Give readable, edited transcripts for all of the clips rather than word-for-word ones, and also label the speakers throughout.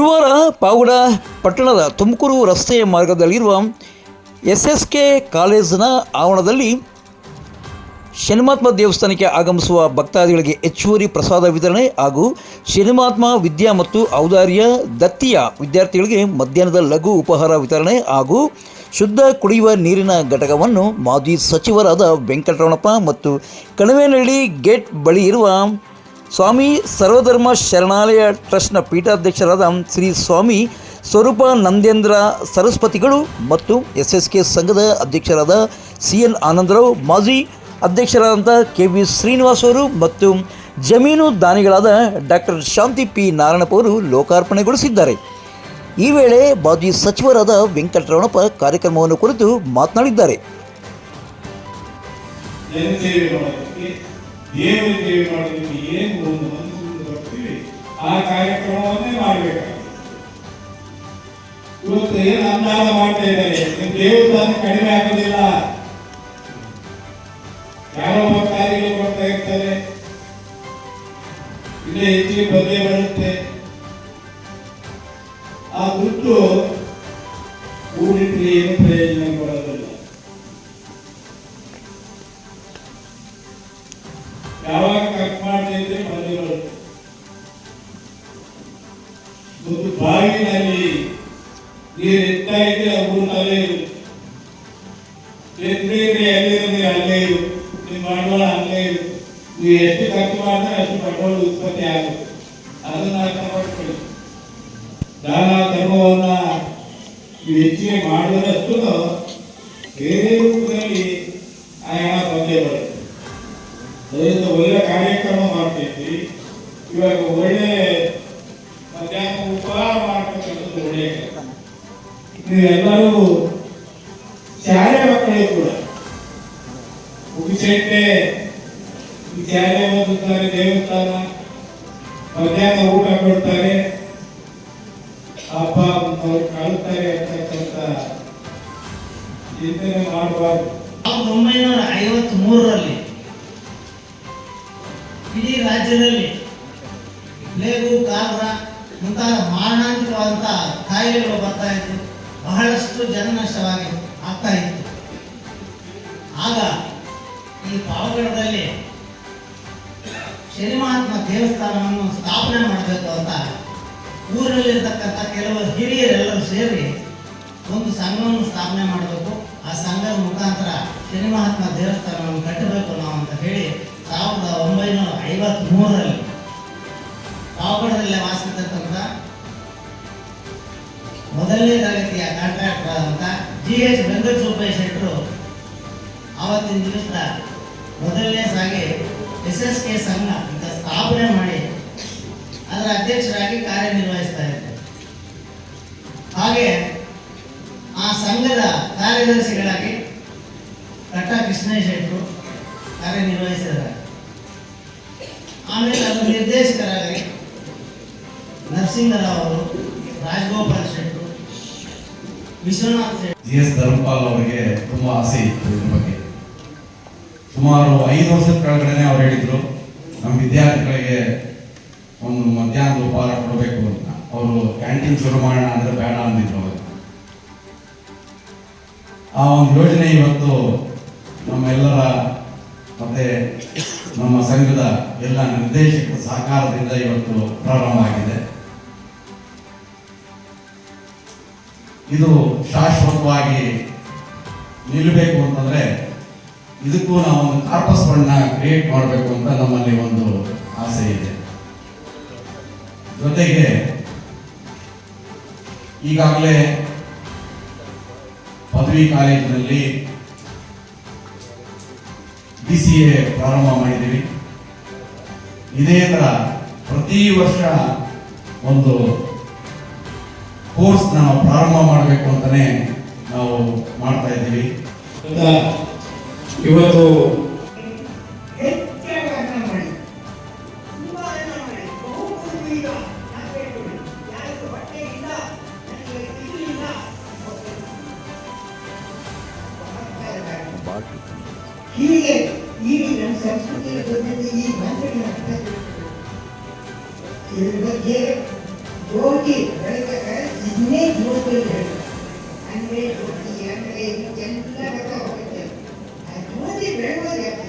Speaker 1: ಗುರುವಾರ ಪಾವಗಡ ಪಟ್ಟಣದ ತುಮಕೂರು ರಸ್ತೆಯ ಮಾರ್ಗದಲ್ಲಿರುವ SSK ಕಾಲೇಜಿನ ಆವರಣದಲ್ಲಿ ಶನಿಮಹಾತ್ಮ ದೇವಸ್ಥಾನಕ್ಕೆ ಆಗಮಿಸುವ ಭಕ್ತಾದಿಗಳಿಗೆ ಹೆಚ್ಚುವರಿ ಪ್ರಸಾದ ವಿತರಣೆ ಹಾಗೂ ಶನಿಮಹಾತ್ಮ ವಿದ್ಯಾ ಮತ್ತು ಔದಾರ್ಯ ದತ್ತಿಯ ವಿದ್ಯಾರ್ಥಿಗಳಿಗೆ ಮಧ್ಯಾಹ್ನದ ಲಘು ಉಪಹಾರ ವಿತರಣೆ ಹಾಗೂ ಶುದ್ಧ ಕುಡಿಯುವ ನೀರಿನ ಘಟಕವನ್ನು ಮಾಜಿ ಸಚಿವರಾದ ವೆಂಕಟರಮಣಪ್ಪ ಮತ್ತು ಕಣಿವೇನಹಳ್ಳಿ ಗೇಟ್ ಬಳಿ ಇರುವ ಸ್ವಾಮಿ ಸರ್ವಧರ್ಮ ಶರಣಾಲಯ ಟ್ರಸ್ಟ್ನ ಪೀಠಾಧ್ಯಕ್ಷರಾದ ಶ್ರೀ ಸ್ವಾಮಿ ಸ್ವರೂಪಾನಂದೇಂದ್ರ ಸರಸ್ವತಿಗಳು ಮತ್ತು SSK ಸಂಘದ ಅಧ್ಯಕ್ಷರಾದ CN ಆನಂದರಾವ್, ಮಾಜಿ ಅಧ್ಯಕ್ಷರಾದಂಥ KV ಶ್ರೀನಿವಾಸ್ ಅವರು ಮತ್ತು ಜಮೀನು ದಾನಿಗಳಾದ ಡಾಕ್ಟರ್ ಶಾಂತಿ P ನಾರಾಯಣಪ್ಪ ಅವರು ಲೋಕಾರ್ಪಣೆಗೊಳಿಸಿದ್ದಾರೆ. ಈ ವೇಳೆ ಮಾಜಿ ಸಚಿವರಾದ ವೆಂಕಟರಮಣಪ್ಪ ಕಾರ್ಯಕ್ರಮವನ್ನು ಕುರಿತು ಮಾತನಾಡಿದ್ದಾರೆ.
Speaker 2: ಏನು ಒಂದು ಮನಸ್ಸು ಬರ್ತೀವಿ ಆ ಕಾರ್ಯಕ್ರಮವನ್ನೇ ಮಾಡಬೇಕಾಗುತ್ತೆ. ಇವತ್ತು ಏನು ಅನುದಾನ ಮಾಡ್ತಾ ಇದ್ದಾರೆ, ದೇವಸ್ಥಾನ ಕಡಿಮೆ ಆಗೋದಿಲ್ಲ. ಯಾರೋ ಭಕ್ತಾದಿಗಳು ಕೊಡ್ತಾ ಇರ್ತಾರೆ, ಇಲ್ಲೇ ಹೆಚ್ಚಿಗೆ ಬಂದೇ ಬರುತ್ತೆ. ಆ ದುಡ್ಡು ಊರಿಟ್ಟು ಏನು ಪ್ರಯೋಜನ ಕೊಡೋದಿಲ್ಲ. ಯಾವಾಗ ಕಟ್ ಮಾಡ್ತಾ ಇದ್ರೆ ಬಂದೇ ಬರುತ್ತೆ. ಒಂದು ಬಾವಿನಲ್ಲಿ ನೀರು ಎತ್ತಾ ಇದ್ರೆ ಊರಿನಲ್ಲೇ ಇರುತ್ತೆ, ಎತ್ತಿದ್ರೆ ಎಲ್ಲಿರೋದ್ರೆ ಅಲ್ಲೇ ಇರುತ್ತೆ, ನೀವು ಬಂಡವಾಳ ಅಲ್ಲೇ ಇರುತ್ತೆ. ನೀವು ಎಷ್ಟು ಖರ್ಚು ಮಾಡಿದ್ರೆ ಅಷ್ಟು ಬಂಡವಾಳ ಉತ್ಪತ್ತಿ ಆಗುತ್ತೆ. ಅದನ್ನ ಅರ್ಥ ಮಾಡ್ಕೊಳ್ಳಿ. ದಾನ ಧರ್ಮವನ್ನ ನೀವು ಹೆಚ್ಚಿಗೆ ಮಾಡಿದಷ್ಟು ಬೇರೆ ರೂಪದಲ್ಲಿ ಆ ಹಣ ಬಂದೇ ಬರುತ್ತೆ. ಅದರಿಂದ ಒಳ್ಳೆ ಕಾರ್ಯಕ್ರಮ ಮಾಡ್ತಾ ಇದ್ವಿ. ಇವಾಗ ಒಳ್ಳೆ ಮಧ್ಯಾಹ್ನ ಉಪಹಾರ ಮಾಡ್ತಕ್ಕಂಥದ್ದು ಒಳ್ಳೆಯ ಕೆಲಸ. ನೀವೆಲ್ಲರೂ ಶಾಲೆ ಮಕ್ಕಳಿಗೆ ಕೂಡ ಮುಗಿಸಟ್ಟೆ ಶಾಲೆ ಓದುತ್ತಾರೆ, ದೇವಸ್ಥಾನ ಮಧ್ಯಾಹ್ನ ಊಟ ಕೊಡ್ತಾರೆ, ಹಬ್ಬ ಅವ್ರು ಕಳ್ತಾರೆ ಅಂತಕ್ಕಂಥ ಚಿಂತನೆ ಮಾಡಬಾರ್ದು.
Speaker 3: 1953ರಲ್ಲಿ ಇಡೀ ರಾಜ್ಯದಲ್ಲಿ ಪ್ಲೇಗು, ಕಾಲರ ಮುಂತಾದ ಮಾರಣಾಂತಿಕವಾದಂಥ ಕಾಯಿಲೆಗಳು ಬರ್ತಾ ಇತ್ತು. ಬಹಳಷ್ಟು ಜನನಷ್ಟವಾಗಿ ಆಗ್ತಾ ಇತ್ತು. ಆಗ ಈ ಪಾವಗಡದಲ್ಲಿ ಶನಿಮಹಾತ್ಮ ದೇವಸ್ಥಾನವನ್ನು ಸ್ಥಾಪನೆ ಮಾಡಬೇಕು ಅಂತ ಊರಿನಲ್ಲಿರ್ತಕ್ಕಂಥ ಕೆಲವು ಹಿರಿಯರೆಲ್ಲರೂ ಸೇರಿ ಒಂದು ಸಂಘವನ್ನು ಸ್ಥಾಪನೆ ಮಾಡಬೇಕು. ಆ ಸಂಘದ ಮುಖಾಂತರ ಶನಿಮಹಾತ್ಮ ದೇವಸ್ಥಾನವನ್ನು ಕಟ್ಟಬೇಕು ನಾವು ಅಂತ ಹೇಳಿ 1953ರಲ್ಲಿ ಪಾವಗಡದಲ್ಲೇ ವಾಸಿಸಿರ್ತಕ್ಕಂಥ ಮೊದಲನೇ ತರಗತಿಯ ಕಾಂಟ್ರಾಕ್ಟರ್ ಆದಂಥ GH ವೆಂಕಟಸುಬ್ಬಯ್ಯ ಶೆಟ್ಟರು ಆವತ್ತಿನ ದಿವಸ ಮೊದಲನೇ ಸಾಗಿ SSK ಸಂಘ ಅಂತ ಸ್ಥಾಪನೆ ಮಾಡಿ ಅದರ ಅಧ್ಯಕ್ಷರಾಗಿ ಕಾರ್ಯನಿರ್ವಹಿಸ್ತಾ ಇದ್ದಾರೆ. ಹಾಗೆ ಆ ಸಂಘದ ಕಾರ್ಯದರ್ಶಿಗಳಾಗಿ ಕಟ್ಟ ಕೃಷ್ಣಯ್ಯ ಶೆಟ್ಟರು ಕಾರ್ಯನಿರ್ವಹಿಸಿದ್ದಾರೆ. ಆಮೇಲೆ ಅದರ ನಿರ್ದೇಶಕರಾಗಿ ನರಸಿಂಗರಾವ್ ಅವರು, ರಾಜಗೋಪಾಲ್ ಶೆಟ್ಟರು, ವಿಶ್ವನಾಥ್ ಶೆಟ್ಟಿ,
Speaker 4: GS ಧರ್ಮಪಾಲ್ ಅವರಿಗೆ ತುಂಬಾ ಆಸೆ ಇತ್ತು ಇದ್ರ ಬಗ್ಗೆ. ಸುಮಾರು 5 ವರ್ಷದ ಕೆಳಗಡೆ ಅವ್ರು ಹೇಳಿದ್ರು ನಮ್ಮ ವಿದ್ಯಾರ್ಥಿಗಳಿಗೆ ಒಂದು ಮಧ್ಯಾಹ್ನದ ಉಪಹಾರ ಕೊಡಬೇಕು ಅಂತ. ಅವರು ಕ್ಯಾಂಟೀನ್ ಶುರು ಮಾಡೋಣ ಅಂದ್ರೆ ಬೇಡ ಅಂದಿದ್ರು ಅವರು. ಆ ಒಂದು ಯೋಜನೆ ಇವತ್ತು ನಮ್ಮೆಲ್ಲರ ಮತ್ತೆ ನಮ್ಮ ಸಂಘದ ಎಲ್ಲ ನಿರ್ದೇಶಕರ ಸಹಕಾರದಿಂದ ಇವತ್ತು ಪ್ರಾರಂಭ ಆಗಿದೆ. ಇದು ಶಾಶ್ವತವಾಗಿ ನಿಲ್ಲಬೇಕು ಅಂತಂದ್ರೆ ಇದಕ್ಕೂ ನಾವು ಒಂದು ಕಾರ್ಪಸ್ ಫಂಡ್ನ ಕ್ರಿಯೇಟ್ ಮಾಡಬೇಕು ಅಂತ ನಮ್ಮಲ್ಲಿ ಒಂದು ಆಸೆ ಇದೆ. ಜೊತೆಗೆ ಈಗಾಗಲೇ ಪದವಿ ಕಾಲೇಜಿನಲ್ಲಿ BCA ಪ್ರಾರಂಭ ಮಾಡಿದ್ದೀವಿ. ಇದೇ ತರ ಪ್ರತಿ ವರ್ಷ ಒಂದು ಕೋರ್ಸ್ ನಾವು ಪ್ರಾರಂಭ ಮಾಡಬೇಕು ಅಂತಾನೆ ನಾವು ಮಾಡ್ತಾ ಇದ್ದೀವಿ.
Speaker 2: ಇವತ್ತು
Speaker 5: ಹೀಗೆ ಈಗ ನಮ್ಮ ಸಂಸ್ಕೃತಿಯ ಜೊತೆಗೆ ಈ ಮಂತ್ರಗಳ ಇದ್ರ ಬಗ್ಗೆ ಹೋಗಿ ಬೆಳಗ್ಗೆ ಜ್ಯೋತಿ ಬೆಳಕು ಅಂದರೆ ಜ್ಯೋತಿ ಅಂದರೆ ಎಲ್ಲ ಬರ್ತಾ ಹೋಗುತ್ತೆ. ಆ ಜ್ಯೋತಿ ಬೆಳಗೋದು ಯಾಕೆ?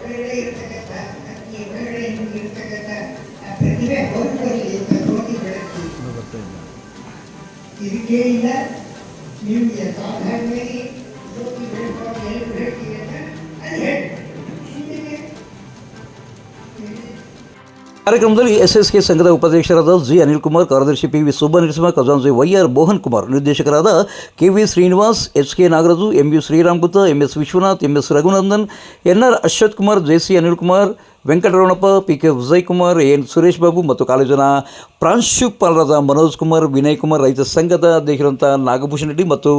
Speaker 5: ಒಳಗಡೆ ಇರ್ತಕ್ಕಂಥ ಅಕ್ಕಿ ಒಳಗಡೆ ಇರ್ತಕ್ಕಂಥ ಆ ಪ್ರತಿಭೆ ಹೊರಬರಲಿ ಅಂತ ಜ್ಯೋತಿ ಬೆಳಕು. ಇದಕ್ಕೆ ಇಲ್ಲ ನಿಮಗೆ ಸಾಧಾರಣವಾಗಿ ಜ್ಯೋತಿ ಬೆಳಕು ಎಲ್ಲರೂ ಹೇಳ್ತೀವಿ ಅಂತ ಅದು ಹೇಳಿ.
Speaker 1: ಕಾರ್ಯಕ್ರಮದಲ್ಲಿ ಎಸ್ಎಸ್ಕೆ ಸಂಘದ ಉಪಾಧ್ಯಕ್ಷರಾದ ಜಿ ಅನಿಲ್ ಕುಮಾರ್, ಕಾರ್ಯದರ್ಶಿ ಪಿ.ವಿ. ಸುಬ್ಬನರಸಿಂಹ, ಖಜಾಂಚಿ ವೈ.ಆರ್. ಮೋಹನ್ ಕುಮಾರ್, ನಿರ್ದೇಶಕರಾದ K V. Srinivas, H K. Nagaraju, M U. Sriramagupta, M S. Vishwanath, M S. Raghunandan, N R. Ashwath Kumar, J C. Anil Kumar, Venkataramanappa, P K. Vijay Kumar, N. Suresh Babu ಮತ್ತು ಕಾಲೇಜಿನ ಪ್ರಾಂಶುಪಾಲರಾದ ಮನೋಜ್ ಕುಮಾರ್, ವಿನಯ್ ಕುಮಾರ್, ರೈತ ಸಂಘದ ಅಧ್ಯಕ್ಷರಂತ ನಾಗಭೂಷಣ್ ರೆಡ್ಡಿ ಮತ್ತು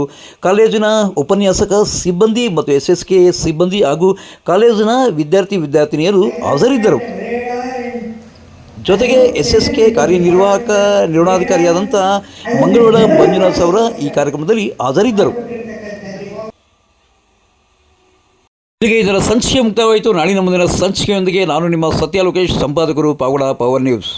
Speaker 1: ಕಾಲೇಜಿನ ಉಪನ್ಯಾಸಕ ಸಿಬ್ಬಂದಿ ಮತ್ತು ಎಸ್ಎಸ್ಕೆ ಸಿಬ್ಬಂದಿ ಹಾಗೂ ಕಾಲೇಜಿನ ವಿದ್ಯಾರ್ಥಿನಿಯರು ಹಾಜರಿದ್ದರು. ಜೊತೆಗೆ ಎಸ್ಎಸ್ಕೆ ನಿರ್ವಹಣಾಧಿಕಾರಿಯಾದಂಥ ಮಂಗಳೂರ ಮಂಜುನಾಥ್ ಅವರ ಈ ಕಾರ್ಯಕ್ರಮದಲ್ಲಿ ಹಾಜರಿದ್ದರು. ಇಲ್ಲಿಗೆ ಇದರ ಸಂಚಿಕೆ ಮುಕ್ತವಾಯಿತು. ನಾಳಿನ ಮುಂದಿನ ಸಂಚಿಕೆಯೊಂದಿಗೆ ನಾನು ನಿಮ್ಮ ಸತ್ಯ ಲೋಕೇಶ್, ಸಂಪಾದಕರು ಪಾವಗಡ ಪವರ್ ನ್ಯೂಸ್.